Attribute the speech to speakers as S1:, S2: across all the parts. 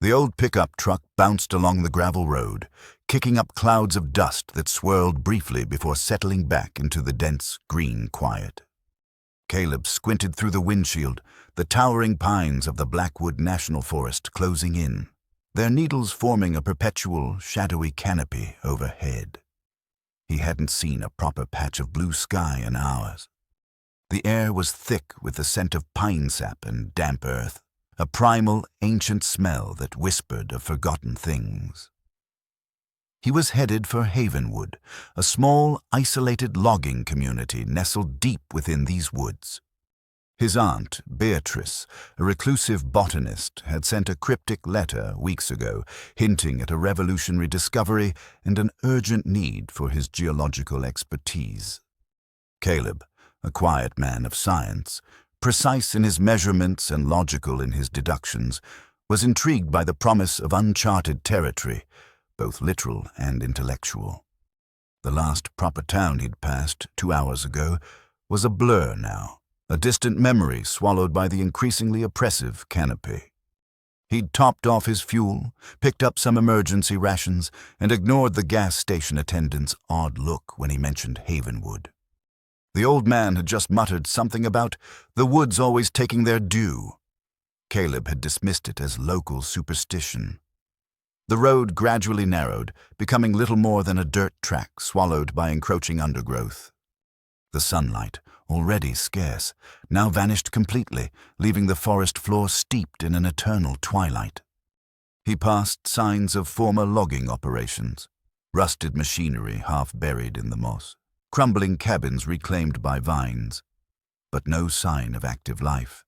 S1: The old pickup truck bounced along the gravel road, kicking up clouds of dust that swirled briefly before settling back into the dense, green quiet. Caleb squinted through the windshield, the towering pines of the Blackwood National Forest closing in, their needles forming a perpetual, shadowy canopy overhead. He hadn't seen a proper patch of blue sky in hours. The air was thick with the scent of pine sap and damp earth, a primal, ancient smell that whispered of forgotten things. He was headed for Havenwood, a small, isolated logging community nestled deep within these woods. His aunt, Beatrice, a reclusive botanist, had sent a cryptic letter weeks ago, hinting at a revolutionary discovery and an urgent need for his geological expertise. Caleb, a quiet man of science, precise in his measurements and logical in his deductions, was intrigued by the promise of uncharted territory, both literal and intellectual. The last proper town he'd passed 2 hours ago was a blur now, a distant memory swallowed by the increasingly oppressive canopy. He'd topped off his fuel, picked up some emergency rations, and ignored the gas station attendant's odd look when he mentioned Havenwood. The old man had just muttered something about the woods always taking their due. Caleb had dismissed it as local superstition. The road gradually narrowed, becoming little more than a dirt track swallowed by encroaching undergrowth. The sunlight, already scarce, now vanished completely, leaving the forest floor steeped in an eternal twilight. He passed signs of former logging operations, rusted machinery half buried in the moss, crumbling cabins reclaimed by vines, but no sign of active life.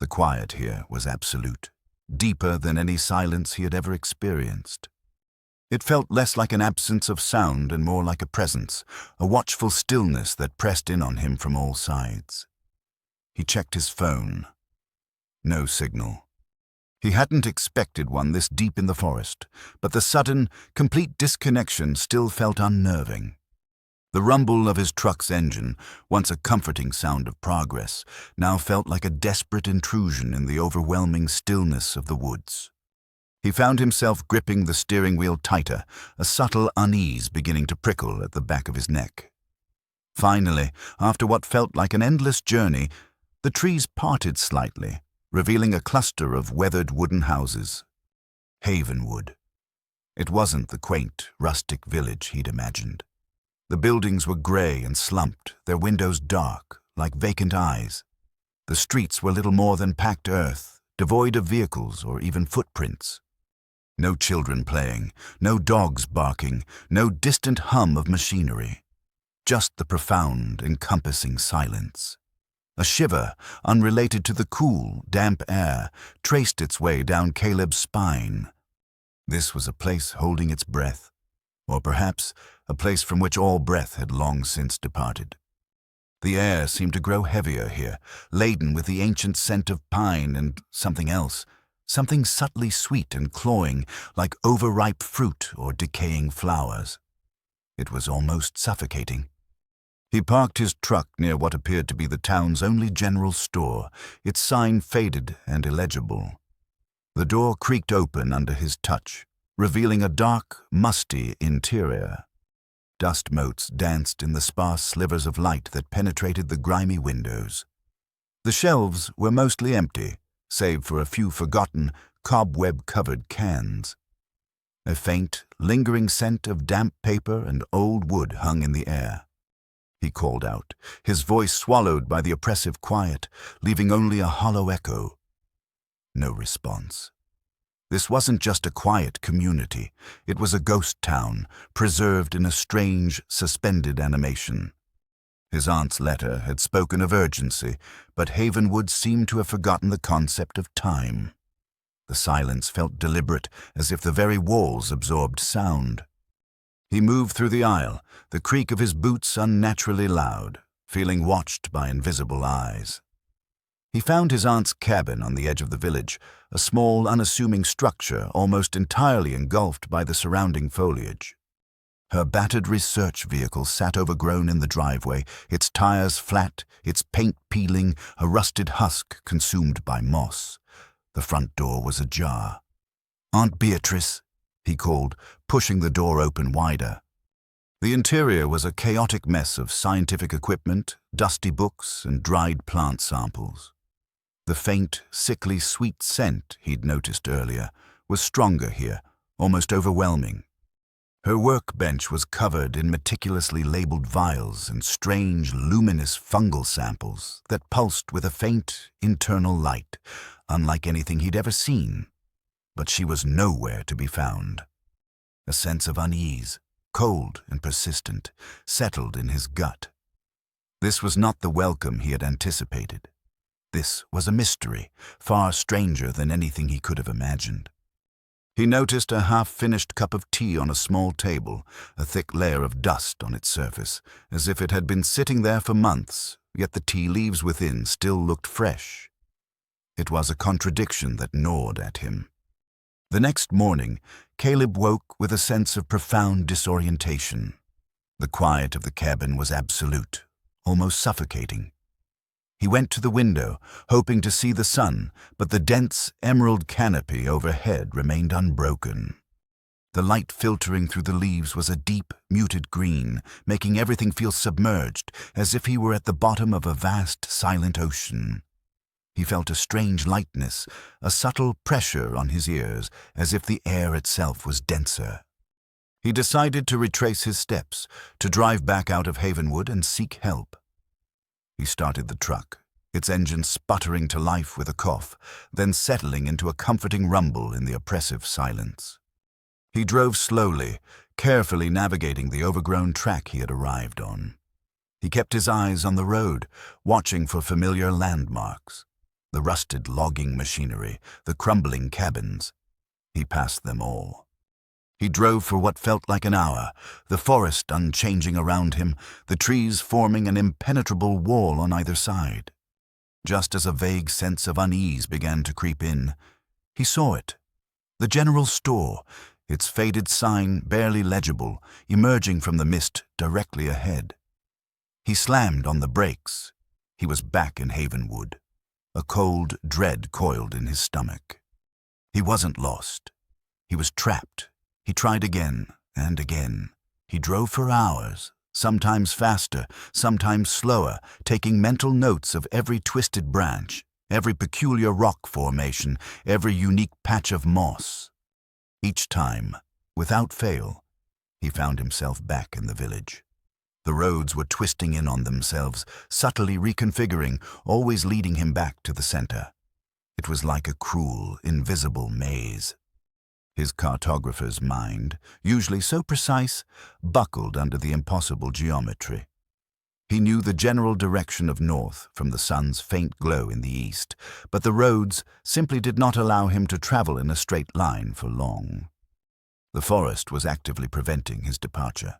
S1: The quiet here was absolute, deeper than any silence he had ever experienced. It felt less like an absence of sound and more like a presence, a watchful stillness that pressed in on him from all sides. He checked his phone. No signal. He hadn't expected one this deep in the forest, but the sudden, complete disconnection still felt unnerving. The rumble of his truck's engine, once a comforting sound of progress, now felt like a desperate intrusion in the overwhelming stillness of the woods. He found himself gripping the steering wheel tighter, a subtle unease beginning to prickle at the back of his neck. Finally, after what felt like an endless journey, the trees parted slightly, revealing a cluster of weathered wooden houses. Havenwood. It wasn't the quaint, rustic village he'd imagined. The buildings were gray and slumped, their windows dark, like vacant eyes. The streets were little more than packed earth, devoid of vehicles or even footprints. No children playing, no dogs barking, no distant hum of machinery. Just the profound, encompassing silence. A shiver, unrelated to the cool, damp air, traced its way down Caleb's spine. This was a place holding its breath, or perhaps a place from which all breath had long since departed. The air seemed to grow heavier here, laden with the ancient scent of pine and something else, something subtly sweet and cloying, like overripe fruit or decaying flowers. It was almost suffocating. He parked his truck near what appeared to be the town's only general store, its sign faded and illegible. The door creaked open under his touch, revealing a dark, musty interior. Dust motes danced in the sparse slivers of light that penetrated the grimy windows. The shelves were mostly empty, save for a few forgotten, cobweb-covered cans. A faint, lingering scent of damp paper and old wood hung in the air. He called out, his voice swallowed by the oppressive quiet, leaving only a hollow echo. No response. This wasn't just a quiet community. It was a ghost town, preserved in a strange, suspended animation. His aunt's letter had spoken of urgency, but Havenwood seemed to have forgotten the concept of time. The silence felt deliberate, as if the very walls absorbed sound. He moved through the aisle, the creak of his boots unnaturally loud, feeling watched by invisible eyes. He found his aunt's cabin on the edge of the village, a small, unassuming structure almost entirely engulfed by the surrounding foliage. Her battered research vehicle sat overgrown in the driveway, its tires flat, its paint peeling, a rusted husk consumed by moss. The front door was ajar. "Aunt Beatrice," he called, pushing the door open wider. The interior was a chaotic mess of scientific equipment, dusty books, and dried plant samples. The faint, sickly sweet scent he'd noticed earlier was stronger here, almost overwhelming. Her workbench was covered in meticulously labeled vials and strange, luminous fungal samples that pulsed with a faint, internal light, unlike anything he'd ever seen. But she was nowhere to be found. A sense of unease, cold and persistent, settled in his gut. This was not the welcome he had anticipated. This was a mystery, far stranger than anything he could have imagined. He noticed a half-finished cup of tea on a small table, a thick layer of dust on its surface, as if it had been sitting there for months, yet the tea leaves within still looked fresh. It was a contradiction that gnawed at him. The next morning, Caleb woke with a sense of profound disorientation. The quiet of the cabin was absolute, almost suffocating. He went to the window, hoping to see the sun, but the dense emerald canopy overhead remained unbroken. The light filtering through the leaves was a deep, muted green, making everything feel submerged, as if he were at the bottom of a vast, silent ocean. He felt a strange lightness, a subtle pressure on his ears, as if the air itself was denser. He decided to retrace his steps, to drive back out of Havenwood and seek help. He started the truck, its engine sputtering to life with a cough, then settling into a comforting rumble in the oppressive silence. He drove slowly, carefully navigating the overgrown track he had arrived on. He kept his eyes on the road, watching for familiar landmarks. The rusted logging machinery, the crumbling cabins. He passed them all. He drove for what felt like an hour, the forest unchanging around him, the trees forming an impenetrable wall on either side. Just as a vague sense of unease began to creep in, he saw it. The general store, its faded sign barely legible, emerging from the mist directly ahead. He slammed on the brakes. He was back in Havenwood. A cold dread coiled in his stomach. He wasn't lost. He was trapped. He tried again and again. He drove for hours, sometimes faster, sometimes slower, taking mental notes of every twisted branch, every peculiar rock formation, every unique patch of moss. Each time, without fail, he found himself back in the village. The roads were twisting in on themselves, subtly reconfiguring, always leading him back to the center. It was like a cruel, invisible maze. His cartographer's mind, usually so precise, buckled under the impossible geometry. He knew the general direction of north from the sun's faint glow in the east, but the roads simply did not allow him to travel in a straight line for long. The forest was actively preventing his departure.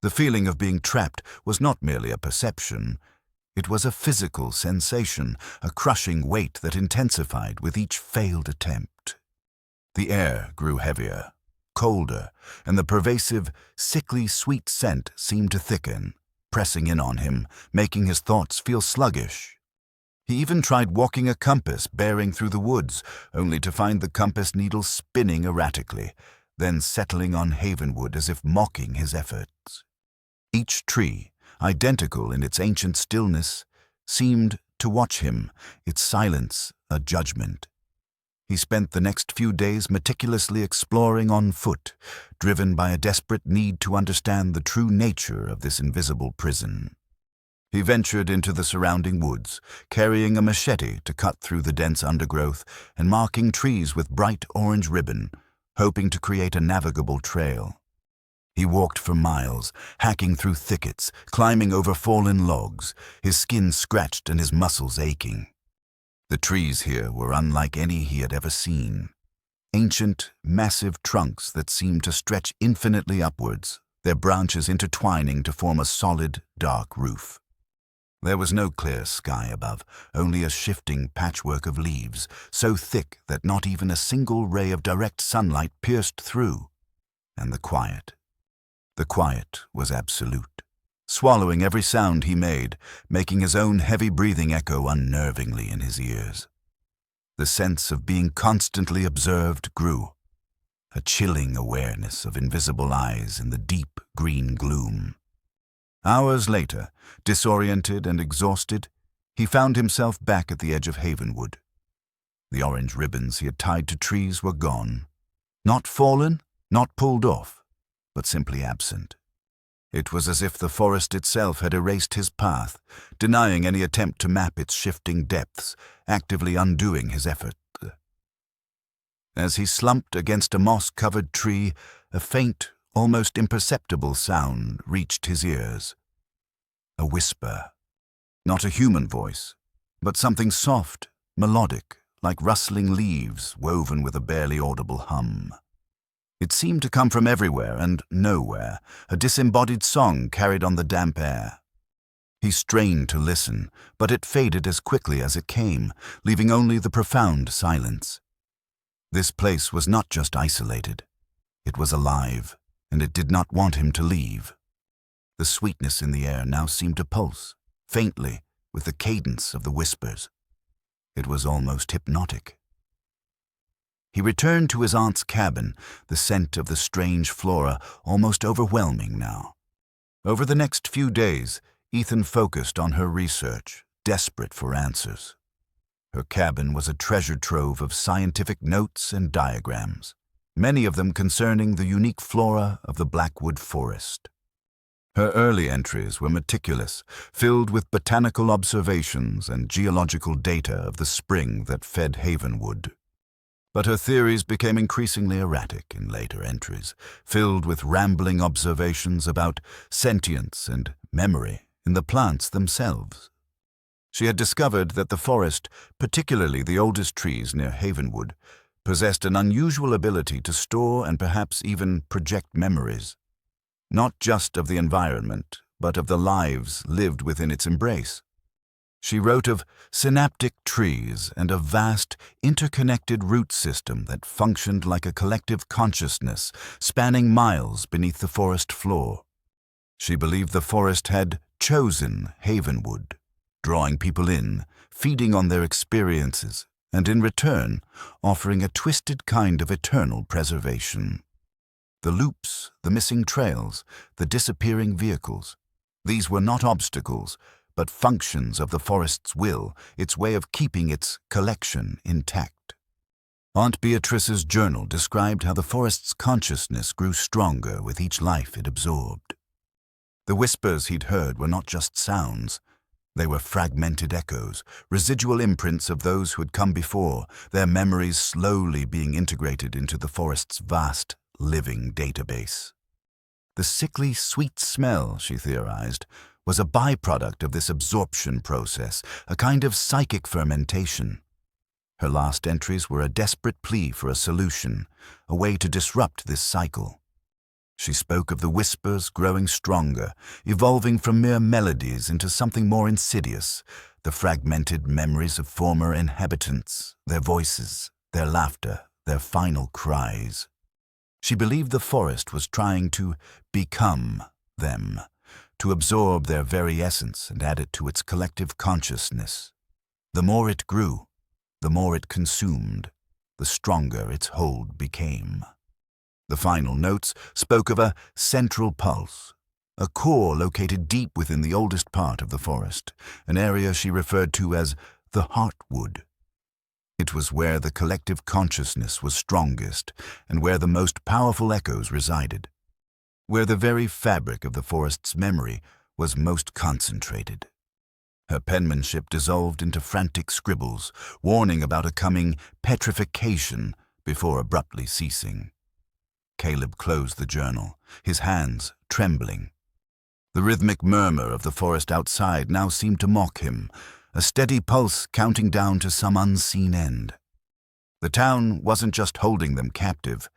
S1: The feeling of being trapped was not merely a perception. It was a physical sensation, a crushing weight that intensified with each failed attempt. The air grew heavier, colder, and the pervasive, sickly sweet scent seemed to thicken, pressing in on him, making his thoughts feel sluggish. He even tried walking a compass bearing through the woods, only to find the compass needle spinning erratically, then settling on Havenwood as if mocking his efforts. Each tree, identical in its ancient stillness, seemed to watch him, its silence a judgment. He spent the next few days meticulously exploring on foot, driven by a desperate need to understand the true nature of this invisible prison. He ventured into the surrounding woods, carrying a machete to cut through the dense undergrowth and marking trees with bright orange ribbon, hoping to create a navigable trail. He walked for miles, hacking through thickets, climbing over fallen logs, his skin scratched and his muscles aching. The trees here were unlike any he had ever seen. Ancient, massive trunks that seemed to stretch infinitely upwards, their branches intertwining to form a solid, dark roof. There was no clear sky above, only a shifting patchwork of leaves, so thick that not even a single ray of direct sunlight pierced through. And the quiet. The quiet was absolute, swallowing every sound he made, making his own heavy breathing echo unnervingly in his ears. The sense of being constantly observed grew, a chilling awareness of invisible eyes in the deep green gloom. Hours later, disoriented and exhausted, he found himself back at the edge of Havenwood. The orange ribbons he had tied to trees were gone. Not fallen, not pulled off, but simply absent. It was as if the forest itself had erased his path, denying any attempt to map its shifting depths, actively undoing his effort. As he slumped against a moss-covered tree, a faint, almost imperceptible sound reached his ears. A whisper. Not a human voice, but something soft, melodic, like rustling leaves woven with a barely audible hum. It seemed to come from everywhere and nowhere, a disembodied song carried on the damp air. He strained to listen, but it faded as quickly as it came, leaving only the profound silence. This place was not just isolated. It was alive, and it did not want him to leave. The sweetness in the air now seemed to pulse, faintly, with the cadence of the whispers. It was almost hypnotic. He returned to his aunt's cabin, the scent of the strange flora almost overwhelming now. Over the next few days, Ethan focused on her research, desperate for answers. Her cabin was a treasure trove of scientific notes and diagrams, many of them concerning the unique flora of the Blackwood forest. Her early entries were meticulous, filled with botanical observations and geological data of the spring that fed Havenwood. But her theories became increasingly erratic in later entries, filled with rambling observations about sentience and memory in the plants themselves. She had discovered that the forest, particularly the oldest trees near Havenwood, possessed an unusual ability to store and perhaps even project memories, not just of the environment, but of the lives lived within its embrace. She wrote of synaptic trees and a vast, interconnected root system that functioned like a collective consciousness spanning miles beneath the forest floor. She believed the forest had chosen Havenwood, drawing people in, feeding on their experiences, and in return, offering a twisted kind of eternal preservation. The loops, the missing trails, the disappearing vehicles, these were not obstacles, but functions of the forest's will, its way of keeping its collection intact. Aunt Beatrice's journal described how the forest's consciousness grew stronger with each life it absorbed. The whispers he'd heard were not just sounds. They were fragmented echoes, residual imprints of those who had come before, their memories slowly being integrated into the forest's vast, living database. The sickly, sweet smell, she theorized, was a byproduct of this absorption process, a kind of psychic fermentation. Her last entries were a desperate plea for a solution, a way to disrupt this cycle. She spoke of the whispers growing stronger, evolving from mere melodies into something more insidious, the fragmented memories of former inhabitants, their voices, their laughter, their final cries. She believed the forest was trying to become them, to absorb their very essence and add it to its collective consciousness. The more it grew, the more it consumed, the stronger its hold became. The final notes spoke of a central pulse, a core located deep within the oldest part of the forest, an area she referred to as the Heartwood. It was where the collective consciousness was strongest and where the most powerful echoes resided, where the very fabric of the forest's memory was most concentrated. Her penmanship dissolved into frantic scribbles, warning about a coming petrification before abruptly ceasing. Caleb closed the journal, his hands trembling. The rhythmic murmur of the forest outside now seemed to mock him, a steady pulse counting down to some unseen end. The town wasn't just holding them captive,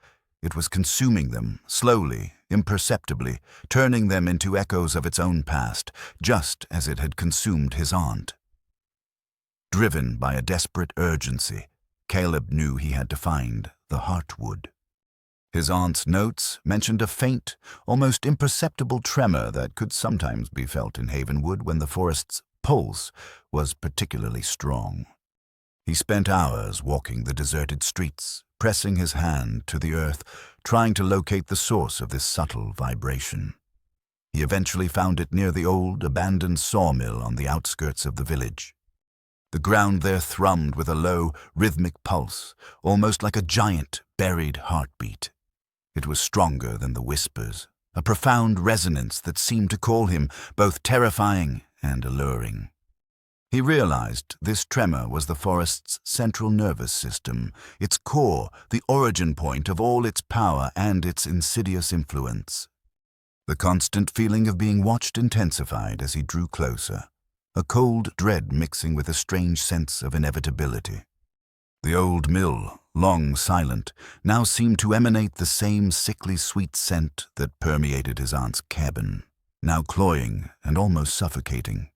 S1: it was consuming them, slowly, imperceptibly, turning them into echoes of its own past, just as it had consumed his aunt. Driven by a desperate urgency, Caleb knew he had to find the Heartwood. His aunt's notes mentioned a faint, almost imperceptible tremor that could sometimes be felt in Havenwood when the forest's pulse was particularly strong. He spent hours walking the deserted streets, pressing his hand to the earth, trying to locate the source of this subtle vibration. He eventually found it near the old, abandoned sawmill on the outskirts of the village. The ground there thrummed with a low, rhythmic pulse, almost like a giant, buried heartbeat. It was stronger than the whispers, a profound resonance that seemed to call him both terrifying and alluring. He realized this tremor was the forest's central nervous system, its core, the origin point of all its power and its insidious influence. The constant feeling of being watched intensified as he drew closer, a cold dread mixing with a strange sense of inevitability. The old mill, long silent, now seemed to emanate the same sickly sweet scent that permeated his aunt's cabin, now cloying and almost suffocating.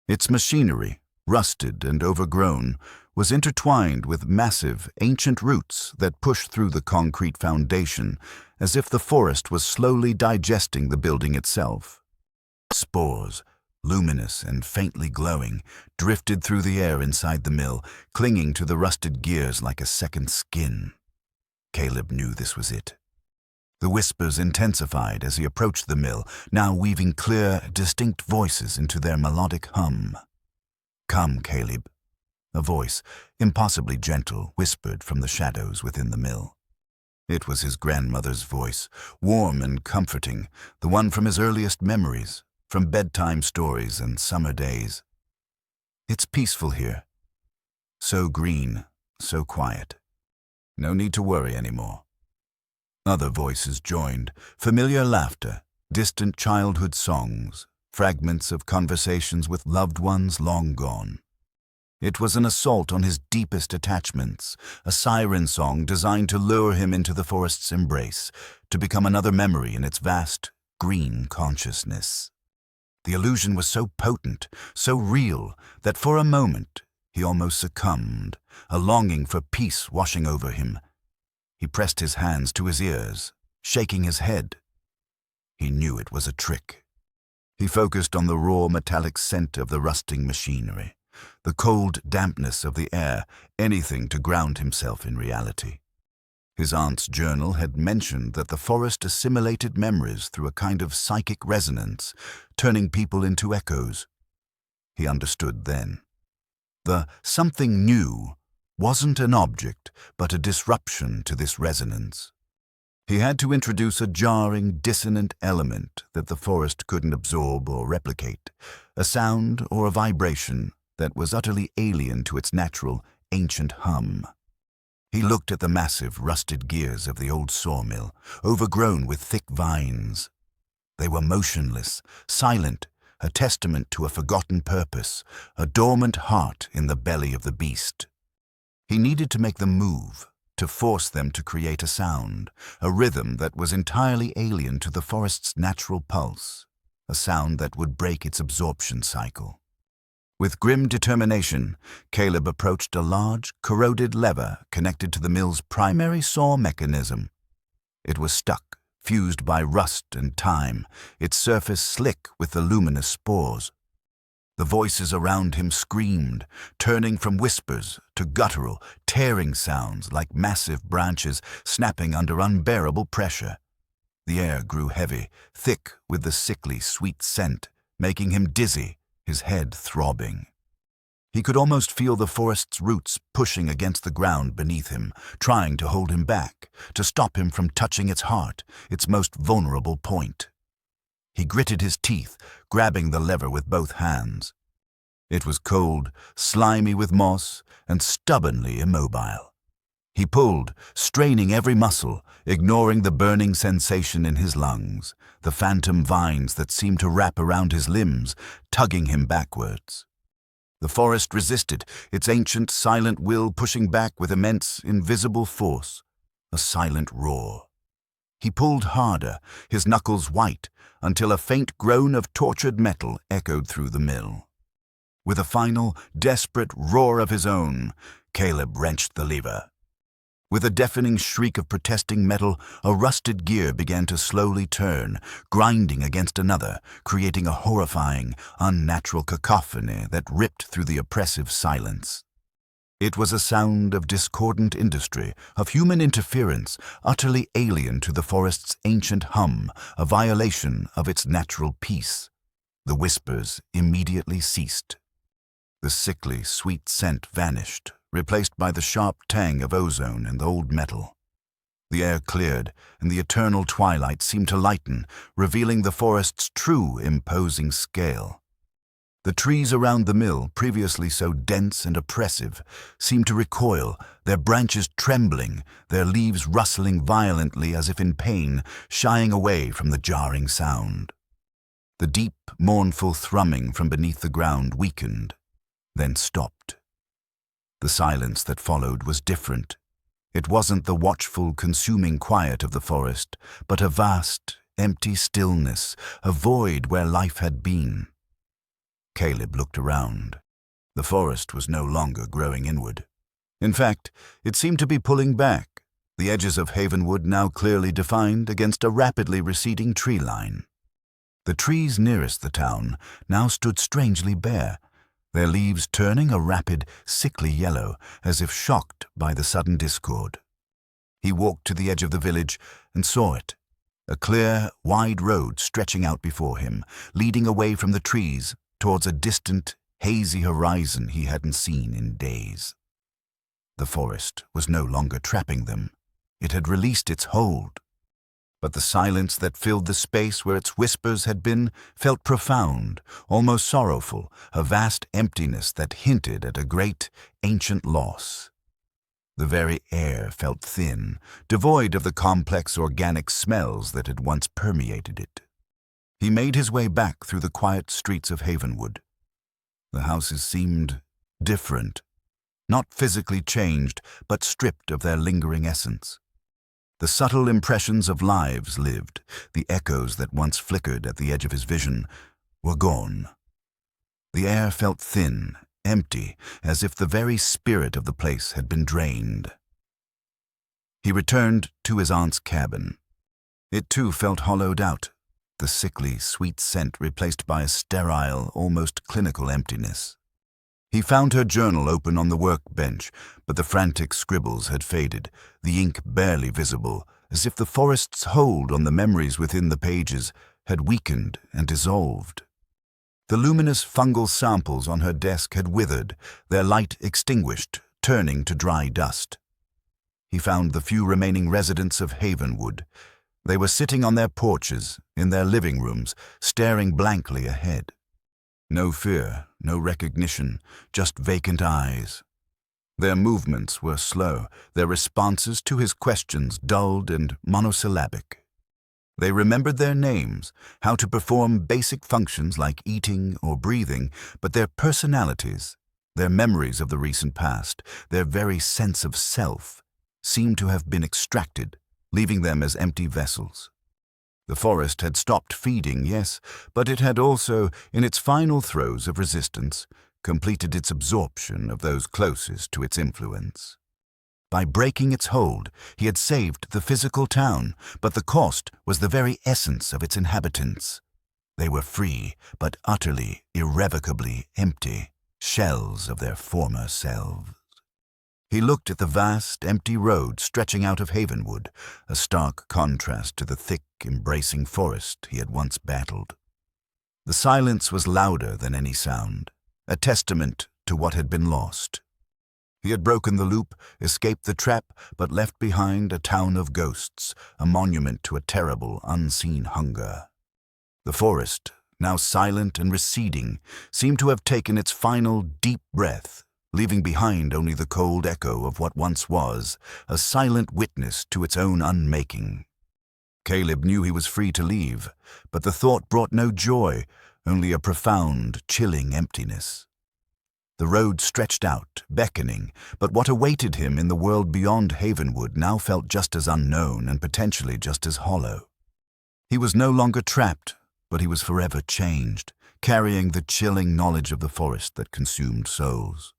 S1: Its machinery, rusted and overgrown, was intertwined with massive, ancient roots that pushed through the concrete foundation as if the forest was slowly digesting the building itself. Spores, luminous and faintly glowing, drifted through the air inside the mill, clinging to the rusted gears like a second skin. Caleb knew this was it. The whispers intensified as he approached the mill, now weaving clear, distinct voices into their melodic hum. "Come, Caleb," a voice, impossibly gentle, whispered from the shadows within the mill. It was his grandmother's voice, warm and comforting, the one from his earliest memories, from bedtime stories and summer days. "It's peaceful here. So green, so quiet. No need to worry anymore." Other voices joined, familiar laughter, distant childhood songs, fragments of conversations with loved ones long gone. It was an assault on his deepest attachments, a siren song designed to lure him into the forest's embrace, to become another memory in its vast, green consciousness. The illusion was so potent, so real, that for a moment he almost succumbed, a longing for peace washing over him. He pressed his hands to his ears, shaking his head. He knew it was a trick. He focused on the raw metallic scent of the rusting machinery, the cold dampness of the air, anything to ground himself in reality. His aunt's journal had mentioned that the forest assimilated memories through a kind of psychic resonance, turning people into echoes. He understood then. The something new wasn't an object, but a disruption to this resonance. He had to introduce a jarring, dissonant element that the forest couldn't absorb or replicate, a sound or a vibration that was utterly alien to its natural, ancient hum. He looked at the massive, rusted gears of the old sawmill, overgrown with thick vines. They were motionless, silent, a testament to a forgotten purpose, a dormant heart in the belly of the beast. He needed to make them move, to force them to create a sound, a rhythm that was entirely alien to the forest's natural pulse, a sound that would break its absorption cycle. With grim determination, Caleb approached a large, corroded lever connected to the mill's primary saw mechanism. It was stuck, fused by rust and time, its surface slick with the luminous spores. The voices around him screamed, turning from whispers to guttural, tearing sounds like massive branches snapping under unbearable pressure. The air grew heavy, thick with the sickly, sweet scent, making him dizzy, his head throbbing. He could almost feel the forest's roots pushing against the ground beneath him, trying to hold him back, to stop him from touching its heart, its most vulnerable point. He gritted his teeth, grabbing the lever with both hands. It was cold, slimy with moss, and stubbornly immobile. He pulled, straining every muscle, ignoring the burning sensation in his lungs, the phantom vines that seemed to wrap around his limbs, tugging him backwards. The forest resisted, its ancient, silent will pushing back with immense, invisible force, a silent roar. He pulled harder, his knuckles white, until a faint groan of tortured metal echoed through the mill. With a final, desperate roar of his own, Caleb wrenched the lever. With a deafening shriek of protesting metal, a rusted gear began to slowly turn, grinding against another, creating a horrifying, unnatural cacophony that ripped through the oppressive silence. It was a sound of discordant industry, of human interference, utterly alien to the forest's ancient hum, a violation of its natural peace. The whispers immediately ceased. The sickly, sweet scent vanished, replaced by the sharp tang of ozone and old metal. The air cleared, and the eternal twilight seemed to lighten, revealing the forest's true imposing scale. The trees around the mill, previously so dense and oppressive, seemed to recoil, their branches trembling, their leaves rustling violently as if in pain, shying away from the jarring sound. The deep, mournful thrumming from beneath the ground weakened, then stopped. The silence that followed was different. It wasn't the watchful, consuming quiet of the forest, but a vast, empty stillness, a void where life had been. Caleb looked around. The forest was no longer growing inward. In fact, it seemed to be pulling back, the edges of Havenwood now clearly defined against a rapidly receding tree line. The trees nearest the town now stood strangely bare, their leaves turning a rapid, sickly yellow, as if shocked by the sudden discord. He walked to the edge of the village and saw it, a clear, wide road stretching out before him, leading away from the trees towards a distant, hazy horizon he hadn't seen in days. The forest was no longer trapping them. It had released its hold. But the silence that filled the space where its whispers had been felt profound, almost sorrowful, a vast emptiness that hinted at a great, ancient loss. The very air felt thin, devoid of the complex organic smells that had once permeated it. He made his way back through the quiet streets of Havenwood. The houses seemed different, not physically changed, but stripped of their lingering essence. The subtle impressions of lives lived, the echoes that once flickered at the edge of his vision, were gone. The air felt thin, empty, as if the very spirit of the place had been drained. He returned to his aunt's cabin. It too felt hollowed out, the sickly, sweet scent replaced by a sterile, almost clinical emptiness. He found her journal open on the workbench, but the frantic scribbles had faded, the ink barely visible, as if the forest's hold on the memories within the pages had weakened and dissolved. The luminous fungal samples on her desk had withered, their light extinguished, turning to dry dust. He found the few remaining residents of Havenwood. They were sitting on their porches, in their living rooms, staring blankly ahead. No fear, no recognition, just vacant eyes. Their movements were slow, their responses to his questions dulled and monosyllabic. They remembered their names, how to perform basic functions like eating or breathing, but their personalities, their memories of the recent past, their very sense of self, seemed to have been extracted, leaving them as empty vessels. The forest had stopped feeding, yes, but it had also, in its final throes of resistance, completed its absorption of those closest to its influence. By breaking its hold, he had saved the physical town, but the cost was the very essence of its inhabitants. They were free, but utterly, irrevocably empty, shells of their former selves. He looked at the vast, empty road stretching out of Havenwood, a stark contrast to the thick, embracing forest he had once battled. The silence was louder than any sound, a testament to what had been lost. He had broken the loop, escaped the trap, but left behind a town of ghosts, a monument to a terrible, unseen hunger. The forest, now silent and receding, seemed to have taken its final deep breath, leaving behind only the cold echo of what once was, a silent witness to its own unmaking. Caleb knew he was free to leave, but the thought brought no joy, only a profound, chilling emptiness. The road stretched out, beckoning, but what awaited him in the world beyond Havenwood now felt just as unknown and potentially just as hollow. He was no longer trapped, but he was forever changed, carrying the chilling knowledge of the forest that consumed souls.